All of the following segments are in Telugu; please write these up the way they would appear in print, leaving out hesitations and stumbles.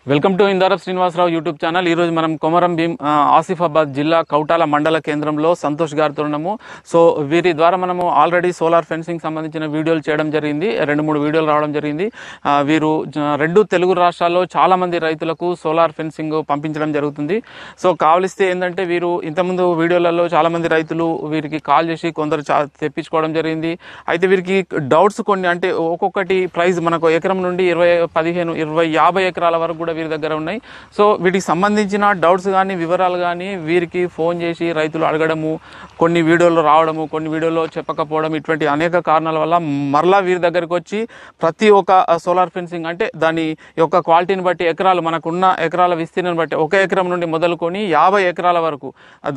వెల్కమ్ టు ఇందారఫ్ శ్రీనివాసరావు యూట్యూబ్ ఛానల్. ఈ రోజు మనం కొమరం భీం ఆసిఫాబాద్ జిల్లా కౌటాల మండల కేంద్రంలో సంతోష్ గారితో ఉన్నాము. సో వీరి ద్వారా మనము ఆల్రెడీ సోలార్ ఫెన్సింగ్ సంబంధించిన వీడియోలు చేయడం జరిగింది. 2-3 వీడియోలు రావడం జరిగింది. వీరు 2 తెలుగు రాష్ట్రాల్లో చాలా మంది రైతులకు సోలార్ ఫెన్సింగ్ పంపించడం జరుగుతుంది. సో కావలిస్తే ఏంటంటే వీరు ఇంతకుముందు వీడియోలలో చాలా మంది రైతులు వీరికి కాల్ చేసి కొందరు తెప్పించుకోవడం జరిగింది. అయితే వీరికి డౌట్స్ కొన్ని, అంటే ఒక్కొక్కటి ప్రైస్ మనకు ఎకరం నుండి 20, 15, 20, 50 ఎకరాల వరకు కూడా వీరి దగ్గర ఉన్నాయి. సో వీటికి సంబంధించిన డౌట్స్ కానీ వివరాలు కానీ వీరికి ఫోన్ చేసి రైతులు అడగడము, కొన్ని వీడియోలు రావడము, కొన్ని వీడియోలో చెప్పకపోవడం, ఇటువంటి అనేక కారణాల వల్ల మరలా వీరి దగ్గరికి వచ్చి ప్రతి ఒక్క సోలార్ ఫెన్సింగ్ అంటే దాని యొక్క క్వాలిటీని బట్టి, ఎకరాలు మనకున్న ఎకరాల విస్తీర్ణం బట్టి 1 ఎకరం నుండి మొదలుకొని 50 ఎకరాల వరకు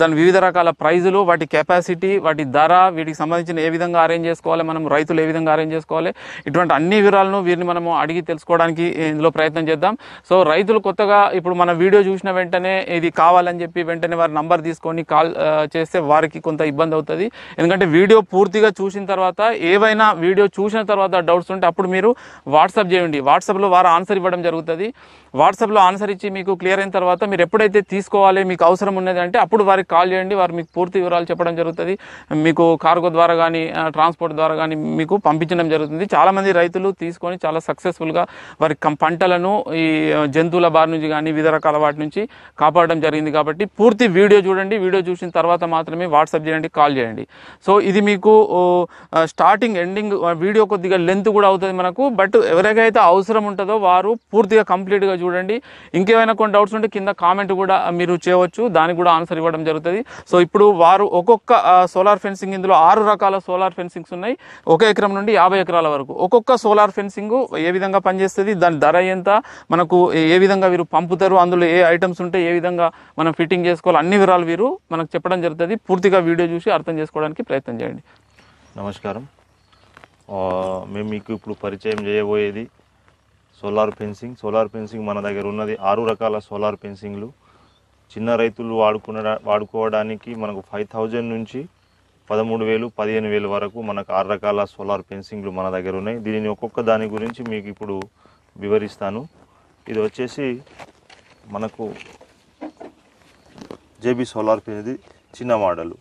దాని వివిధ రకాల ప్రైజులు, వాటి కెపాసిటీ, వాటి ధర, వీటికి సంబంధించిన ఏ విధంగా అరేంజ్ చేసుకోవాలి, మనం రైతులు ఏ విధంగా అరేంజ్ చేసుకోవాలి, ఇటువంటి అన్ని వివరాలను వీరిని మనము అడిగి తెలుసుకోవడానికి ఇందులో ప్రయత్నం చేద్దాం. సో రైతులు కొత్తగా ఇప్పుడు మన వీడియో చూసిన వెంటనే ఇది కావాలని చెప్పి వెంటనే వారి నంబర్ తీసుకొని కాల్ చేస్తే వారికి కొంత ఇబ్బంది అవుతుంది. ఎందుకంటే వీడియో పూర్తిగా చూసిన తర్వాత, ఏవైనా వీడియో చూసిన తర్వాత డౌట్స్ ఉంటే అప్పుడు మీరు వాట్సాప్ చేయండి. వాట్సాప్లో వారు ఆన్సర్ ఇవ్వడం జరుగుతుంది. వాట్సాప్లో ఆన్సర్ ఇచ్చి మీకు క్లియర్ అయిన తర్వాత మీరు ఎప్పుడైతే తీసుకోవాలి, మీకు అవసరం ఉన్నది అంటే అప్పుడు వారికి కాల్ చేయండి. వారు మీకు పూర్తి వివరాలు చెప్పడం జరుగుతుంది. మీకు కార్గో ద్వారా కానీ ట్రాన్స్పోర్ట్ ద్వారా కానీ మీకు పంపించడం జరుగుతుంది. చాలామంది రైతులు తీసుకొని చాలా సక్సెస్ఫుల్గా వారి పంటలను ఈ జంతువుల బారి నుంచి కానీ వివిధ రకాల వాటి నుంచి కాపాడడం జరిగింది. కాబట్టి పూర్తి వీడియో చూడండి. వీడియో చూసిన తర్వాత మాత్రమే వాట్సాప్ చేయండి, కాల్ చేయండి. సో ఇది మీకు స్టార్టింగ్ ఎండింగ్ వీడియో కొద్దిగా లెంత్ కూడా అవుతుంది మనకు. బట్ ఎవరికైతే అవసరం ఉంటుందో వారు పూర్తిగా కంప్లీట్గా చూడండి. ఇంకేమైనా కొన్ని డౌట్స్ ఉంటే కింద కామెంట్ కూడా మీరు చేయవచ్చు, దానికి కూడా ఆన్సర్ ఇవ్వడం జరుగుతుంది. సో ఇప్పుడు వారు ఒక్కొక్క సోలార్ ఫెన్సింగ్, ఇందులో 6 రకాల సోలార్ ఫెన్సింగ్స్ ఉన్నాయి. 1 ఎకరం నుండి 50 ఎకరాల వరకు ఒక్కొక్క సోలార్ ఫెన్సింగ్ ఏ విధంగా పనిచేస్తుంది, దాని ధర ఎంత, మనకు ఏ విధంగా వీరు పంపుతారు, అందులో ఏ ఐటమ్స్ ఉంటే ఏ విధంగా మనం ఫిట్టింగ్ చేసుకోవాలి, అన్ని వివరాలు వీరు మనకు చెప్పడం జరుగుతుంది. పూర్తిగా వీడియో చూసి అర్థం చేసుకోవడానికి ప్రయత్నం చేయండి. నమస్కారం. మేము మీకు ఇప్పుడు పరిచయం చేయబోయేది సోలార్ ఫెన్సింగ్. సోలార్ ఫెన్సింగ్ మన దగ్గర ఉన్నది 6 రకాల సోలార్ ఫెన్సింగ్లు. చిన్న రైతులు వాడుకోవడానికి మనకు 5000 నుంచి 13,000, 15,000 వరకు మనకు 6 రకాల సోలార్ ఫెన్సింగ్లు మన దగ్గర ఉన్నాయి. దీనిని ఒక్కొక్క దాని గురించి మీకు ఇప్పుడు వివరిస్తాను. ఇది వచ్చేసి మనకు జేబీ సోలార్ ఇది చిన్న మోడలు,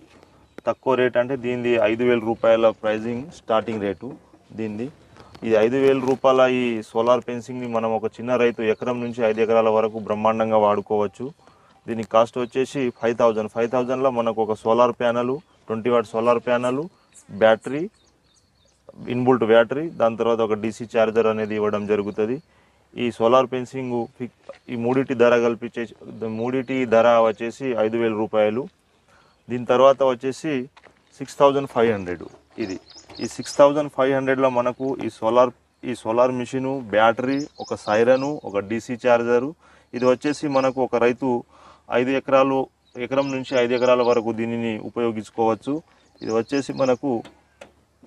తక్కువ రేట్. అంటే దీనిది 5,000 రూపాయల ప్రైజింగ్ స్టార్టింగ్ రేటు దీనిది. ఇది 5,000 రూపాయల ఈ సోలార్ ఫెన్సింగ్ని మనం ఒక చిన్న రైతు ఎకరం నుంచి 5 ఎకరాల వరకు బ్రహ్మాండంగా వాడుకోవచ్చు. దీని కాస్ట్ వచ్చేసి 5,000. 5,000లో మనకు ఒక solar panel, 20 watt solar panel, battery, inbuilt battery, దాని తర్వాత ఒక DC ఛార్జర్ అనేది ఇవ్వడం జరుగుతుంది. ఈ సోలార్ ఫెన్సింగ్ ఈ మూడిటి ధర వచ్చేసి 5,000 రూపాయలు. దీని తర్వాత వచ్చేసి 6,500. ఇది ఈ 6,500లో మనకు ఈ సోలార్ మిషను, బ్యాటరీ, ఒక సైరను, ఒక DC ఛార్జరు. ఇది వచ్చేసి మనకు ఒక రైతు ఎకరం నుంచి 5 ఎకరాల వరకు దీనిని ఉపయోగించుకోవచ్చు. ఇది వచ్చేసి మనకు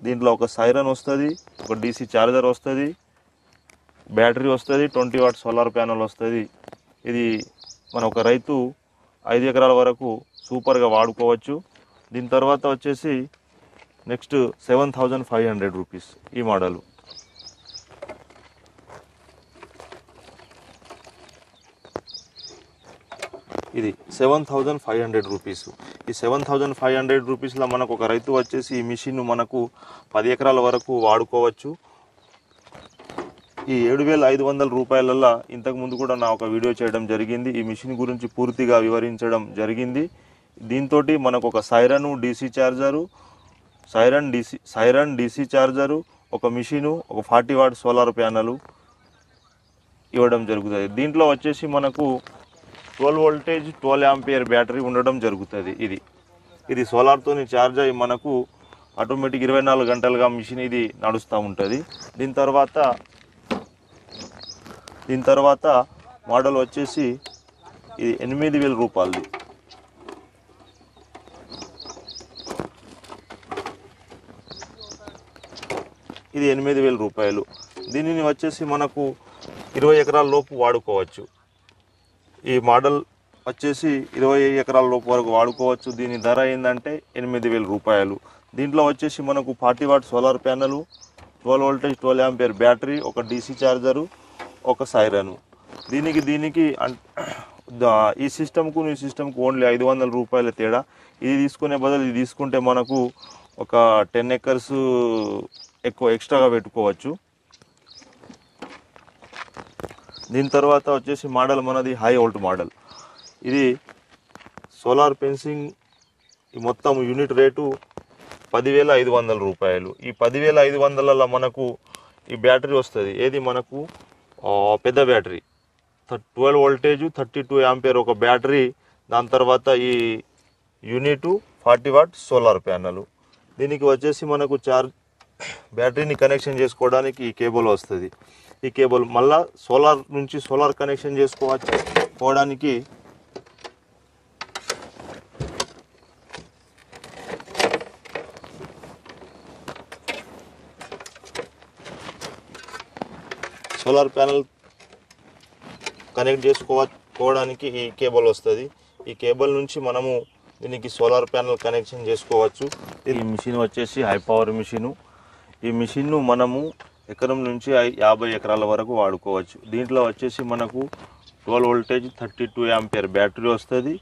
దీంట్లో ఒక సైరన్ వస్తుంది, ఒక DC ఛార్జర్ వస్తుంది, బ్యాటరీ వస్తుంది, 20 వాట్ సోలార్ ప్యానల్ వస్తుంది. ఇది మన ఒక రైతు 5 ఎకరాల వరకు సూపర్గా వాడుకోవచ్చు. దీని తర్వాత వచ్చేసి నెక్స్ట్ 7,500 రూపీస్ ఈ మోడలు. ఇది 7,500 రూపీస్. ఈ 7,500 రూపీస్లో మనకు ఒక రైతు వచ్చేసి ఈ మిషన్ మనకు 10 ఎకరాల వరకు వాడుకోవచ్చు. ఈ 7,500 రూపాయలలో ఇంతకుముందు కూడా నా ఒక వీడియో చేయడం జరిగింది. ఈ మిషన్ గురించి పూర్తిగా వివరించడం జరిగింది. దీంతో మనకు ఒక siren, DC charger, siren DC charger, ఒక మిషను, ఒక 40 వాట్ సోలార్ ప్యానలు ఇవ్వడం జరుగుతుంది. దీంట్లో వచ్చేసి మనకు 12 వోల్టేజ్ 12 యాంపియర్ బ్యాటరీ ఉండడం జరుగుతుంది. ఇది సోలార్తోని ఛార్జ్ అయ్యి మనకు ఆటోమేటిక్ 24 గంటలుగా మిషన్ ఇది నడుస్తూ ఉంటుంది. దీని తర్వాత మోడల్ వచ్చేసి ఇది 8,000 రూపాయలది. ఇది 8,000 రూపాయలు. దీనిని వచ్చేసి మనకు 20 ఎకరాల లోపు వాడుకోవచ్చు. ఈ మోడల్ వచ్చేసి 20 ఎకరాల లోపు వరకు వాడుకోవచ్చు. దీని ధర ఏంటంటే 8,000 రూపాయలు. దీంట్లో వచ్చేసి మనకు 40 watt solar panel, 12 voltage 12 ampere battery, ఒక DC ఛార్జరు, ఒక సైరను. దీనికి ఈ సిస్టమ్కు ఈ సిస్టమ్కు ఓన్లీ 500 రూపాయల తేడా. ఇది తీసుకునే బదులు ఇది తీసుకుంటే మనకు ఒక 10 acres ఎక్కువ ఎక్స్ట్రాగా పెట్టుకోవచ్చు. దీని తర్వాత వచ్చేసి మోడల్ మనది హై వోల్ట్ మోడల్. ఇది సోలార్ ఫెన్సింగ్ మొత్తం యూనిట్ రేటు 10,500 రూపాయలు. ఈ 10,500లలో మనకు ఈ బ్యాటరీ వస్తుంది. ఏది మనకు పెద్ద బ్యాటరీ 12 వోల్టేజ్ 32 యాంపియర్ ఒక బ్యాటరీ. దాని తర్వాత ఈ యూనిట్ 40 వాట్ సోలార్ ప్యానల్. దీనికి వచ్చేసి మనకు బ్యాటరీని కనెక్షన్ చేసుకోవడానికి ఈ కేబుల్ వస్తుంది. ఈ కేబుల్ మళ్ళా సోలార్ నుంచి సోలార్ కనెక్షన్ చేసుకోవడానికి సోలార్ ప్యానల్ కనెక్ట్ చేసుకోవడానికి ఈ కేబుల్ వస్తుంది. ఈ కేబుల్ నుంచి మనము దీనికి సోలార్ ప్యానల్ కనెక్షన్ చేసుకోవచ్చు. ఈ మిషన్ వచ్చేసి హై పవర్ మిషను. ఈ మిషన్ను మనము ఎకరం నుంచి 50 ఎకరాల వరకు వాడుకోవచ్చు. దీంట్లో వచ్చేసి మనకు 12 వోల్టేజ్ 32 యాంపియర్ బ్యాటరీ వస్తుంది,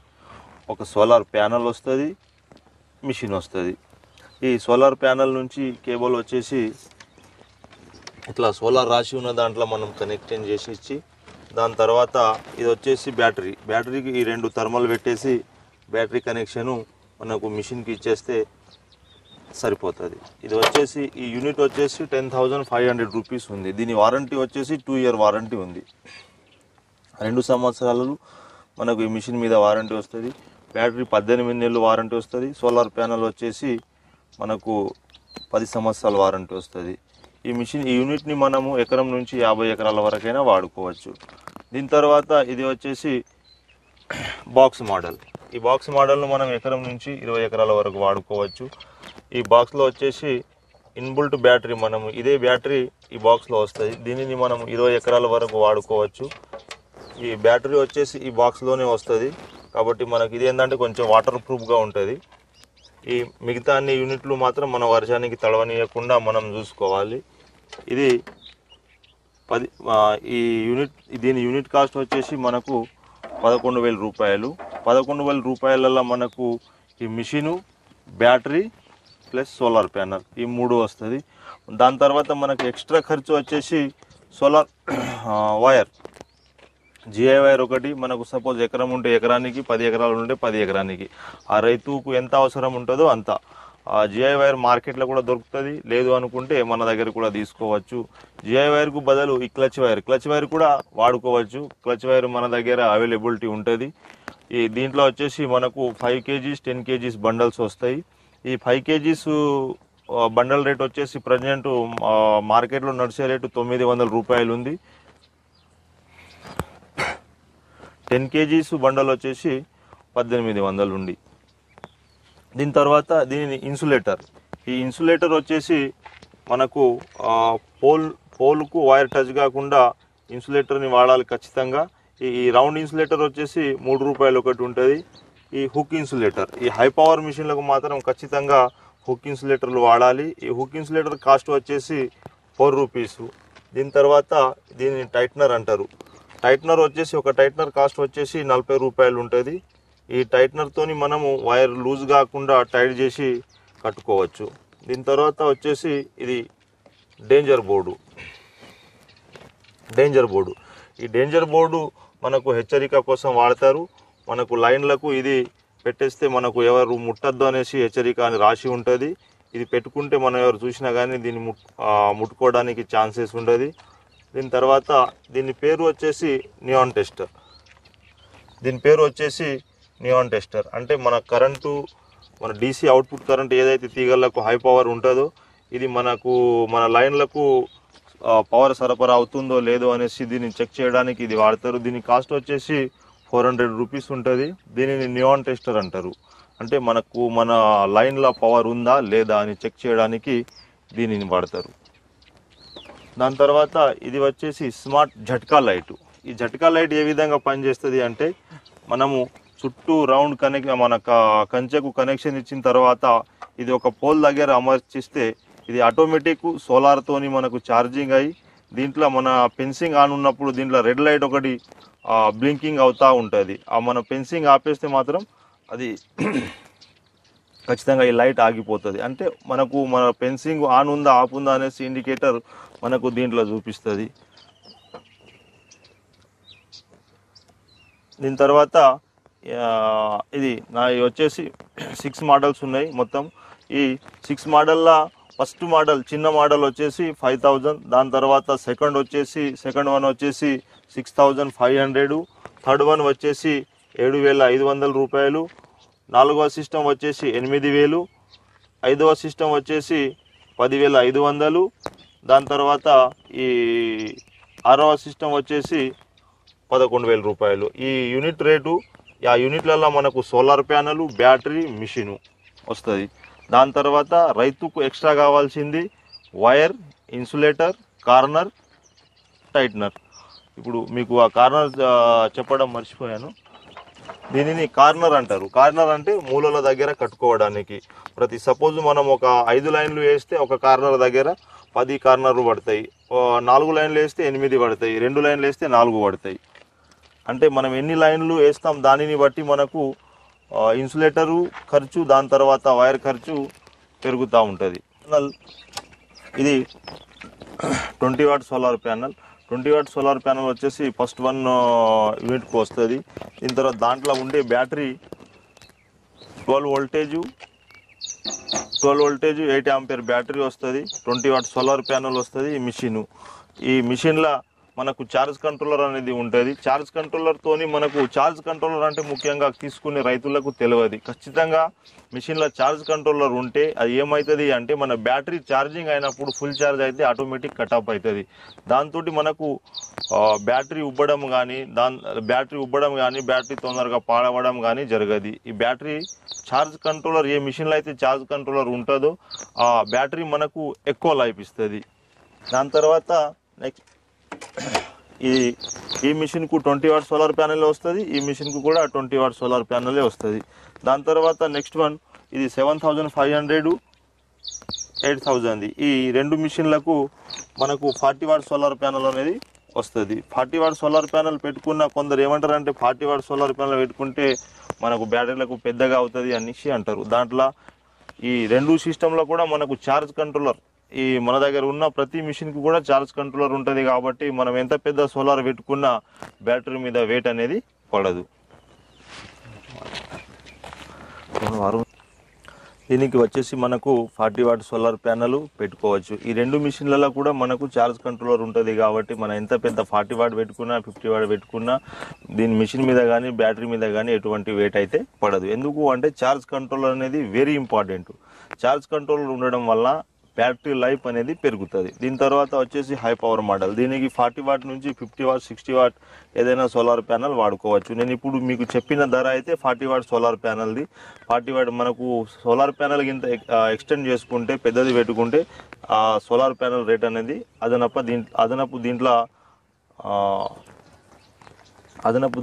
ఒక సోలార్ ప్యానల్ వస్తుంది, మిషన్ వస్తుంది. ఈ సోలార్ ప్యానల్ నుంచి కేబుల్ వచ్చేసి ఇట్లా సోలార్ రాసి ఉన్న దాంట్లో మనం కనెక్షన్ చేసి ఇచ్చి దాని తర్వాత ఇది వచ్చేసి బ్యాటరీకి ఈ 2 థర్మల్ పెట్టేసి బ్యాటరీ కనెక్షను మనకు మిషన్కి ఇచ్చేస్తే సరిపోతుంది. ఇది వచ్చేసి ఈ యూనిట్ వచ్చేసి 10,500 రూపీస్ ఉంది. దీని వారంటీ వచ్చేసి 2 year వారంటీ ఉంది. 2 సంవత్సరాలు మనకు ఈ మిషన్ మీద వారంటీ వస్తుంది. బ్యాటరీ 18 నెలలు వారంటీ వస్తుంది. సోలార్ ప్యానల్ వచ్చేసి మనకు 10 సంవత్సరాల వారంటీ వస్తుంది. ఈ యూనిట్ని మనము ఎకరం నుంచి 50 ఎకరాల వరకైనా వాడుకోవచ్చు. దీని తర్వాత ఇది వచ్చేసి బాక్స్ మోడల్. ఈ బాక్స్ మోడల్ను మనం ఎకరం నుంచి 20 ఎకరాల వరకు వాడుకోవచ్చు. ఈ బాక్స్లో వచ్చేసి ఇన్బుల్ట్ బ్యాటరీ, మనము ఇదే బ్యాటరీ ఈ బాక్స్లో వస్తుంది. దీనిని మనం 20 ఎకరాల వరకు వాడుకోవచ్చు. ఈ బ్యాటరీ వచ్చేసి ఈ బాక్స్లోనే వస్తుంది కాబట్టి మనకి ఇది ఏంటంటే కొంచెం వాటర్ ప్రూఫ్గా ఉంటుంది. ఈ మిగతా అన్ని యూనిట్లు మాత్రం మన వర్షానికి తడవనీయకుండా మనం చూసుకోవాలి. ఇది దీని యూనిట్ కాస్ట్ వచ్చేసి మనకు 11,000 రూపాయలు. 11,000 రూపాయలలో మనకు ఈ machine, battery plus solar panel ఈ 3 వస్తుంది. దాని తర్వాత మనకు ఎక్స్ట్రా ఖర్చు వచ్చేసి సోలార్ వైర్, జిఐ వైర్ ఒకటి. మనకు సపోజ్ ఎకరం ఉంటే ఎకరానికి, 10 ఎకరాలు ఉంటే 10 ఎకరానికి ఆ రైతుకు ఎంత అవసరం ఉంటుందో అంత. ఆ జిఐ వైర్ మార్కెట్లో కూడా దొరుకుతుంది, లేదు అనుకుంటే మన దగ్గర కూడా తీసుకోవచ్చు. జిఐ వైర్కు బదులు ఈ క్లచ్ వైర్ కూడా వాడుకోవచ్చు. క్లచ్ వైర్ మన దగ్గర అవైలబిలిటీ ఉంటుంది. ఈ దీంట్లో వచ్చేసి మనకు 5 kgs 10 kgs బండల్స్ వస్తాయి. ఈ 5 kgs బండల్ రేట్ వచ్చేసి ప్రజెంట్ మార్కెట్లో నడిచే రేటు 900 రూపాయలు ఉంది. 10 kgs బండల్ వచ్చేసి 1800 ఉంది. దీని తర్వాత దీని ఇన్సులేటర్. ఈ ఇన్సులేటర్ వచ్చేసి మనకు పోల్కు వైర్ టచ్ కాకుండా ఇన్సులేటర్ని వాడాలి ఖచ్చితంగా. ఈ రౌండ్ ఇన్సులేటర్ వచ్చేసి 3 రూపాయలు ఒకటి ఉంటుంది. ఈ హుక్ ఇన్సులేటర్, ఈ హై పవర్ మిషన్లకు మాత్రం ఖచ్చితంగా హుక్ ఇన్సులేటర్లు వాడాలి. ఈ హుక్ ఇన్సులేటర్ కాస్ట్ వచ్చేసి 4 రూపీస్. దీని తర్వాత దీన్ని టైట్నర్ అంటారు. టైట్నర్ వచ్చేసి ఒక టైట్నర్ కాస్ట్ వచ్చేసి 40 రూపాయలు ఉంటుంది. ఈ టైట్నర్తోని మనము వైర్ లూజ్ కాకుండా టైట్ చేసి కట్టుకోవచ్చు. దీని తర్వాత వచ్చేసి ఇది డేంజర్ బోర్డు. ఈ డేంజర్ బోర్డు మనకు హెచ్చరిక కోసం వాడతారు. మనకు లైన్లకు ఇది పెట్టేస్తే మనకు ఎవరు ముట్టద్దు అనేసి హెచ్చరిక అని రాసి ఉంటుంది. ఇది పెట్టుకుంటే మనం ఎవరు చూసినా కానీ దీన్ని ముట్టుకోవడానికి ఛాన్సెస్ ఉండదు. దీని తర్వాత దీని పేరు వచ్చేసి నియాన్ టెస్టర్. అంటే మన కరెంటు, మన డీసీ అవుట్పుట్ కరెంట్ ఏదైతే తీగలకు హై పవర్ ఉంటుందో ఇది మనకు మన లైన్లకు పవర్ సరఫరా అవుతుందో లేదో అనేసి దీన్ని చెక్ చేయడానికి ఇది వాడతారు. దీని కాస్ట్ వచ్చేసి 400 రూపీస్ ఉంటుంది. దీనిని నియాన్ టెస్టర్ అంటారు. అంటే మనకు మన లైన్లో పవర్ ఉందా లేదా అని చెక్ చేయడానికి దీనిని వాడతారు. దాని తర్వాత ఇది వచ్చేసి స్మార్ట్ జట్కా లైట్. ఈ జట్కా లైట్ ఏ విధంగా పనిచేస్తుంది అంటే మనము చుట్టూ రౌండ్ మన కంచెకు కనెక్షన్ ఇచ్చిన తర్వాత ఇది ఒక పోల్ దగ్గర అమర్చిస్తే ఇది ఆటోమేటిక్ సోలార్తోని మనకు ఛార్జింగ్ అయ్యి దీంట్లో మన ఫెన్సింగ్ ఆన్ ఉన్నప్పుడు దీంట్లో రెడ్ లైట్ ఒకటి బ్లింకింగ్ అవుతూ ఉంటుంది. మన ఫెన్సింగ్ ఆపేస్తే మాత్రం అది ఖచ్చితంగా ఈ లైట్ ఆగిపోతుంది. అంటే మనకు మన ఫెన్సింగ్ ఆన్ ఉందా ఆఫ్ ఉందా అనేసి ఇండికేటర్ మనకు దీంట్లో చూపిస్తుంది. దీని తర్వాత ఇది వచ్చేసి 6 మోడల్స్ ఉన్నాయి మొత్తం. ఈ 6 మోడల్లో ఫస్ట్ మోడల్ చిన్న మోడల్ వచ్చేసి 5000, దాని తర్వాత సెకండ్ వన్ వచ్చేసి 6500, థర్డ్ వన్ వచ్చేసి 7500 రూపాయలు, 4వ సిస్టమ్ వచ్చేసి 8000, 5వ సిస్టమ్ వచ్చేసి 10500, దాని తర్వాత ఈ 6వ సిస్టమ్ వచ్చేసి 11000 రూపాయలు. ఈ యూనిట్ రేటు ఆ యూనిట్లలో మనకు సోలార్ ప్యానెల్, బ్యాటరీ, మిషను వస్తుంది. దాని తర్వాత రైతుకు ఎక్స్ట్రా కావాల్సింది వైర్, ఇన్సులేటర్, కార్నర్, టైట్నర్. ఇప్పుడు మీకు ఆ కార్నర్ చెప్పడం మర్చిపోయాను. దీనిని కార్నర్ అంటారు. కార్నర్ అంటే మూలల దగ్గర కట్టుకోవడానికి. సపోజ్ మనం ఒక 5 లైన్లు వేస్తే ఒక కార్నర్ దగ్గర 10 కార్నర్లు పడతాయి, 4 లైన్లు వేస్తే 8 పడతాయి, 2 లైన్లు వేస్తే 4 పడతాయి. అంటే మనం ఎన్ని లైన్లు వేస్తాం దానిని బట్టి మనకు ఇన్సులేటరు ఖర్చు, దాని తర్వాత వైర్ ఖర్చు పెరుగుతూ ఉంటుంది. ఇది 20 watt solar panel. 20 watt solar panel వచ్చేసి ఫస్ట్ వన్ యూనిట్కి వస్తుంది. దీని తర్వాత దాంట్లో ఉండే బ్యాటరీ 12 వోల్టేజ్ 8 ఆంపియర్ బ్యాటరీ వస్తుంది. 20 వాట్ సోలార్ ప్యానల్ వస్తుంది. ఈ మిషన్లో మనకు ఛార్జ్ కంట్రోలర్ అనేది ఉంటుంది. ఛార్జ్ కంట్రోలర్తోని మనకు ఛార్జ్ కంట్రోలర్ అంటే ముఖ్యంగా తీసుకునే రైతులకు తెలియదు. ఖచ్చితంగా మిషన్లో ఛార్జ్ కంట్రోలర్ ఉంటే అది ఏమవుతుంది అంటే మన బ్యాటరీ ఛార్జింగ్ అయినప్పుడు ఫుల్ ఛార్జ్ అయితే ఆటోమేటిక్ కట్ ఆఫ్ అవుతుంది. దాంతో మనకు బ్యాటరీ ఉబ్బడం కానీ బ్యాటరీ తొందరగా పాడవడం కానీ జరగదు. ఈ బ్యాటరీ ఛార్జ్ కంట్రోలర్ ఏ మిషన్లో అయితే ఛార్జ్ కంట్రోలర్ ఉంటుందో ఆ బ్యాటరీ మనకు ఎక్కువ లైఫ్ ఇస్తుంది. దాని తర్వాత నెక్స్ట్ ఈ మిషన్కు 20 వాట్ సోలార్ ప్యానెల్ వస్తుంది. ఈ మిషన్కు కూడా 20 వాట్ సోలార్ ప్యానెలే వస్తుంది. దాని తర్వాత నెక్స్ట్ వన్ ఇది 7500, 8000. ఈ 2 మిషన్లకు మనకు 40 వాట్ సోలార్ ప్యానెల్ అనేది వస్తుంది. 40 వాట్ సోలార్ ప్యానెల్ పెట్టుకున్న కొందరు ఏమంటారంటే 40 వాట్ సోలార్ ప్యానెల్ పెట్టుకుంటే మనకు బ్యాటరీలకు పెద్దగా అవుతుంది అనేసి అంటారు. దాంట్లో ఈ 2 సిస్టంలో కూడా మనకు ఛార్జ్ కంట్రోలర్ మన దగ్గర ఉన్న ప్రతి మిషన్కి కూడా ఛార్జ్ కంట్రోలర్ ఉంటుంది. కాబట్టి మనం ఎంత పెద్ద సోలార్ పెట్టుకున్నా బ్యాటరీ మీద వెయిట్ అనేది పడదు. దీనికి వచ్చేసి మనకు 40 వాట్ సోలార్ ప్యానెల్ పెట్టుకోవచ్చు. ఈ 2 మిషన్లలో కూడా మనకు ఛార్జ్ కంట్రోలర్ ఉంటుంది. కాబట్టి మనం ఎంత పెద్ద 40 వాట్ పెట్టుకున్నా 50 వాట్ పెట్టుకున్నా దీని మిషన్ మీద కానీ బ్యాటరీ మీద కానీ ఎటువంటి వెయిట్ అయితే పడదు. ఎందుకు అంటే ఛార్జ్ కంట్రోలర్ అనేది వెరీ ఇంపార్టెంట్. ఛార్జ్ కంట్రోలర్ ఉండడం వల్ల బ్యాటరీ లైఫ్ అనేది పెరుగుతుంది. దీని తర్వాత వచ్చేసి హై పవర్ మోడల్. దీనికి 40 వాట్ నుంచి 50 వాట్ 60 వాట్ ఏదైనా సోలార్ ప్యానెల్ వాడుకోవచ్చు. నేను ఇప్పుడు మీకు చెప్పిన ధర అయితే 40 వాట్ సోలార్ ప్యానెల్ది. 40 వాట్ మనకు సోలార్ ప్యానెల్ ఇంత ఎక్స్టెండ్ చేసుకుంటే పెద్దది పెట్టుకుంటే ఆ సోలార్ ప్యానెల్ రేట్ అనేది అదనపు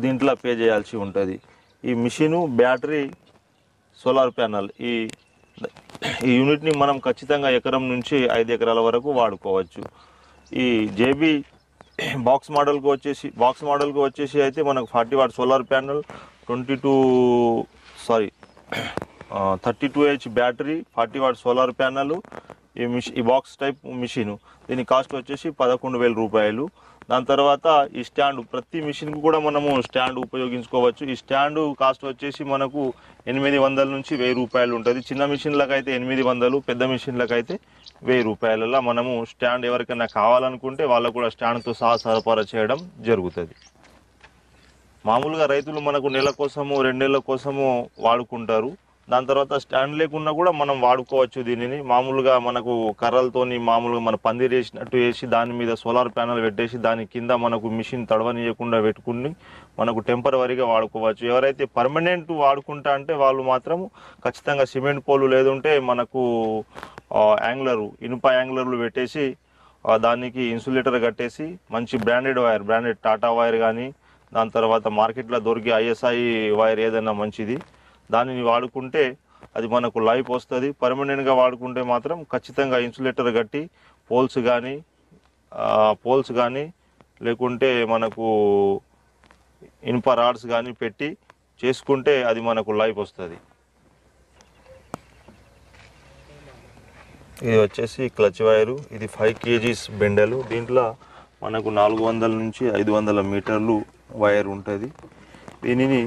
దీంట్లో పే చేయాల్సి ఉంటుంది. ఈ మిషను, బ్యాటరీ, సోలార్ ప్యానెల్ ఈ యూనిట్ని మనం ఖచ్చితంగా ఎకరం నుంచి 5 ఎకరాల వరకు వాడుకోవచ్చు. ఈ జేబీ బాక్స్ మోడల్కి వచ్చేసి అయితే మనకు 40 watt solar panel, 32H battery, 40 watt solar panel, ఈ బాక్స్ టైప్ మిషన్. దీని కాస్ట్ వచ్చేసి 11,000 రూపాయలు. దాని తర్వాత ఈ స్టాండ్, ప్రతి మిషన్కి కూడా మనము స్టాండ్ ఉపయోగించుకోవచ్చు. ఈ స్టాండ్ కాస్ట్ వచ్చేసి మనకు 800 నుంచి 1000 రూపాయలు ఉంటుంది. చిన్న మిషన్లకు అయితే 800, పెద్ద మిషన్లకు అయితే 1000 రూపాయలలో మనము స్టాండ్ ఎవరికైనా కావాలనుకుంటే వాళ్ళకు కూడా స్టాండ్తో సహా సరఫరా చేయడం జరుగుతుంది. మామూలుగా రైతులు మనకు నెల కోసము 2 నెలల కోసము వాడుకుంటారు. దాని తర్వాత స్టాండ్ లేకున్నా కూడా మనం వాడుకోవచ్చు దీనిని. మామూలుగా మనకు కర్రలతోని మామూలుగా మన పందిరి వేసినట్టు వేసి దాని మీద సోలార్ ప్యానెల్ పెట్టేసి దాని కింద మనకు మిషన్ తడవనీయకుండా పెట్టుకుని మనకు టెంపరవరీగా వాడుకోవచ్చు. ఎవరైతే పర్మనెంట్ వాడుకుంటా అంటే వాళ్ళు మాత్రం ఖచ్చితంగా సిమెంట్ పోలు లేదంటే మనకు ఇనుప యాంగ్లర్లు పెట్టేసి దానికి ఇన్సులేటర్ కట్టేసి మంచి బ్రాండెడ్ టాటా వైర్ కానీ దాని తర్వాత మార్కెట్లో దొరికే ISI వైర్ ఏదైనా మంచిది దానిని వాడుకుంటే అది మనకు లైఫ్ వస్తుంది. పర్మనెంట్గా వాడుకుంటే మాత్రం ఖచ్చితంగా ఇన్సులేటర్ కట్టి పోల్స్ కానీ పోల్స్ కానీ లేకుంటే మనకు ఇనుప రాడ్స్ కానీ పెట్టి చేసుకుంటే అది మనకు లైఫ్ వస్తుంది. ఇది వచ్చేసి క్లచ్ వైరు, ఇది 5 kgs బెండలు. దీంట్లో మనకు 400 నుంచి 500 మీటర్లు వైర్ ఉంటుంది. దీనిని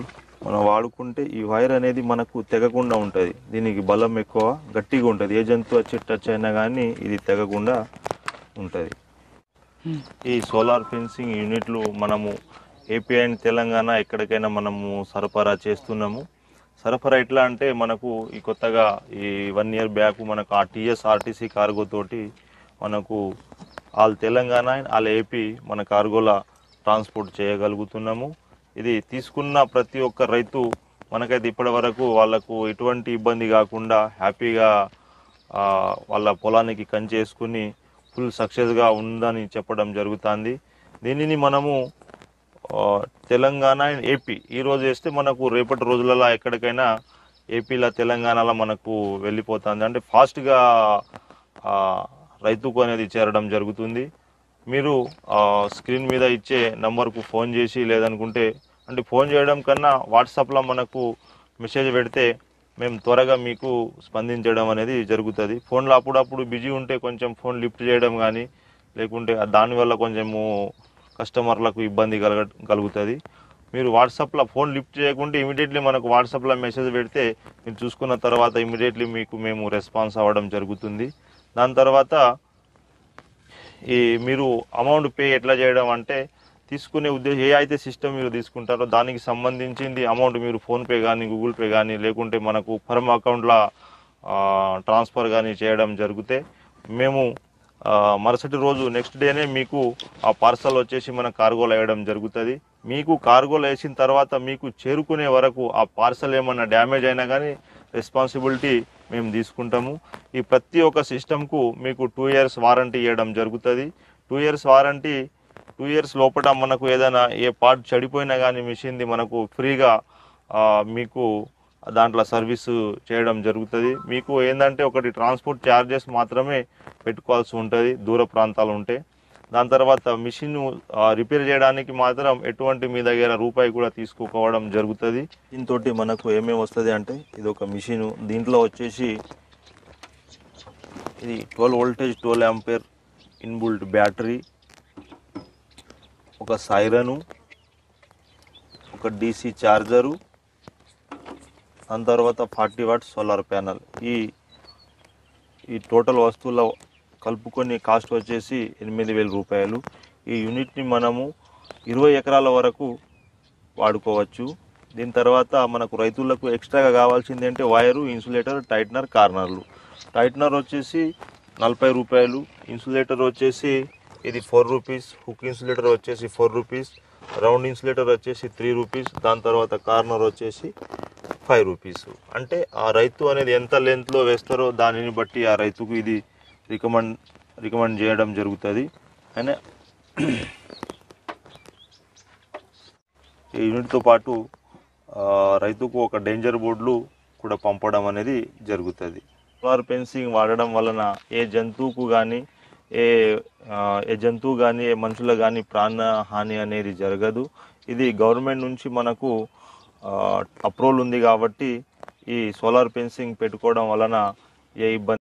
మనం వాడుకుంటే ఈ వైర్ అనేది మనకు తెగకుండా ఉంటుంది. దీనికి బలం ఎక్కువ, గట్టిగా ఉంటుంది. ఏ జంతువు వచ్చి టచ్ అయినా కానీ ఇది తెగకుండా ఉంటుంది. ఈ సోలార్ ఫెన్సింగ్ యూనిట్లు మనము ఏపీ అండ్ తెలంగాణ ఎక్కడికైనా మనము సరఫరా చేస్తున్నాము. సరఫరా ఎట్లా అంటే మనకు ఈ కొత్తగా ఈ 1 year బ్యాక్ మనకు ఆర్టీసీ కార్గో తోటి మనకు ఆల్ తెలంగాణ ఆల్ ఏపీ మన కార్గోల ట్రాన్స్పోర్ట్ చేయగలుగుతున్నాము. ఇది తీసుకున్న ప్రతి ఒక్క రైతు మనకైతే ఇప్పటి వరకు వాళ్ళకు ఎటువంటి ఇబ్బంది కాకుండా హ్యాపీగా వాళ్ళ పొలానికి కంచేసుకుని ఫుల్ సక్సెస్గా ఉందని చెప్పడం జరుగుతుంది. దీనిని మనము తెలంగాణ అండ్ ఏపీ ఈరోజు వేస్తే మనకు రేపటి రోజులలో ఎక్కడికైనా ఏపీలో తెలంగాణలో మనకు వెళ్ళిపోతుంది. అంటే ఫాస్ట్గా రైతుకు అనేది చేరడం జరుగుతుంది. మీరు స్క్రీన్ మీద ఇచ్చే నంబర్కు ఫోన్ చేసి లేదనుకుంటే అంటే ఫోన్ చేయడం కన్నా వాట్సాప్లో మనకు మెసేజ్ పెడితే మేము త్వరగా మీకు స్పందించడం అనేది జరుగుతుంది. ఫోన్లో అప్పుడప్పుడు బిజీ ఉంటే కొంచెం ఫోన్ లిఫ్ట్ చేయడం కానీ లేకుంటే దానివల్ల కొంచెము కస్టమర్లకు ఇబ్బంది కలుగుతుంది. మీరు వాట్సాప్లో ఫోన్ లిఫ్ట్ చేయకుంటే ఇమీడియట్లీ మనకు వాట్సాప్లో మెసేజ్ పెడితే మీరు చూసుకున్న తర్వాత ఇమీడియట్లీ మీకు మేము రెస్పాన్స్ అవ్వడం జరుగుతుంది. దాని తర్వాత ఈ మీరు అమౌంట్ పే ఎట్లా చేయడం అంటే తీసుకునే ఉద్దేశం ఏ అయితే సిస్టమ్ మీరు తీసుకుంటారో దానికి సంబంధించింది అమౌంట్ మీరు ఫోన్పే కానీ గూగుల్ పే కానీ లేకుంటే మనకు ఫర్మ్ అకౌంట్లో ట్రాన్స్ఫర్ కానీ చేయడం జరిగితే మేము మరుసటి రోజు నెక్స్ట్ డేనే మీకు ఆ పార్సల్ వచ్చేసి మన కార్గోలో వేయడం జరుగుతుంది. మీకు కార్గోలో వేసిన తర్వాత మీకు చేరుకునే వరకు ఆ పార్సల్ ఏమన్నా డ్యామేజ్ అయినా కానీ రెస్పాన్సిబిలిటీ మేము తీసుకుంటాము. ఈ ప్రతి ఒక్క సిస్టమ్కు మీకు 2 years వారంటీ ఇవ్వడం జరుగుతుంది. 2 years వారంటీ 2 years లోపల మనకు ఏదైనా ఏ పార్ట్ చెడిపోయినా కానీ మిషన్ది మనకు ఫ్రీగా మీకు దాంట్లో సర్వీసు చేయడం జరుగుతుంది. మీకు ఏంటంటే ఒకటి ట్రాన్స్పోర్ట్ ఛార్జెస్ మాత్రమే పెట్టుకోవాల్సి ఉంటుంది దూర ప్రాంతాలు ఉంటే. దాని తర్వాత మిషన్ రిపేర్ చేయడానికి మాత్రం ఎటువంటి మీ దగ్గర రూపాయి కూడా తీసుకోవడం జరుగుతుంది. దీంతో మనకు ఏమేమి వస్తుంది అంటే ఇది ఒక మిషన్, దీంట్లో వచ్చేసి ఇది 12 voltage 12 ampere ఇన్బుల్ట్ బ్యాటరీ, ఒక సైరను, ఒక DC ఛార్జరు, దాని తర్వాత 40 watts సోలార్ ప్యానల్. ఈ టోటల్ వస్తువుల కలుపుకొని కాస్ట్ వచ్చేసి 8,000 రూపాయలు. ఈ యూనిట్ని మనము 20 ఎకరాల వరకు వాడుకోవచ్చు. దీని తర్వాత మనకు రైతులకు ఎక్స్ట్రాగా కావాల్సింది అంటే వైరు, ఇన్సులేటర్, టైట్నర్, కార్నర్లు. టైట్నర్ వచ్చేసి 40 రూపాయలు, ఇన్సులేటర్ వచ్చేసి ఇది 4 రూపీస్, హుక్ ఇన్సులేటర్ వచ్చేసి 4 రూపీస్, రౌండ్ ఇన్సులేటర్ వచ్చేసి 3 రూపీస్, దాని తర్వాత కార్నర్ వచ్చేసి 5 రూపీస్. అంటే ఆ రైతు అనేది ఎంత లెంత్లో వేస్తారో దానిని బట్టి ఆ రైతుకు ఇది రికమెండ్ చేయడం జరుగుతుంది. అయినా ఈ యూనిట్తో పాటు రైతుకు ఒక డేంజర్ బోర్డులు కూడా పంపడం అనేది జరుగుతుంది. సోలార్ ఫెన్సింగ్ వాడడం వలన ఏ జంతువుకు కానీ ఏ మనుషులకు కానీ ప్రాణ హాని అనేది జరగదు. ఇది గవర్నమెంట్ నుంచి మనకు అప్రూవల్ ఉంది కాబట్టి ఈ సోలార్ ఫెన్సింగ్ పెట్టుకోవడం వలన ఏ ఇబ్బంది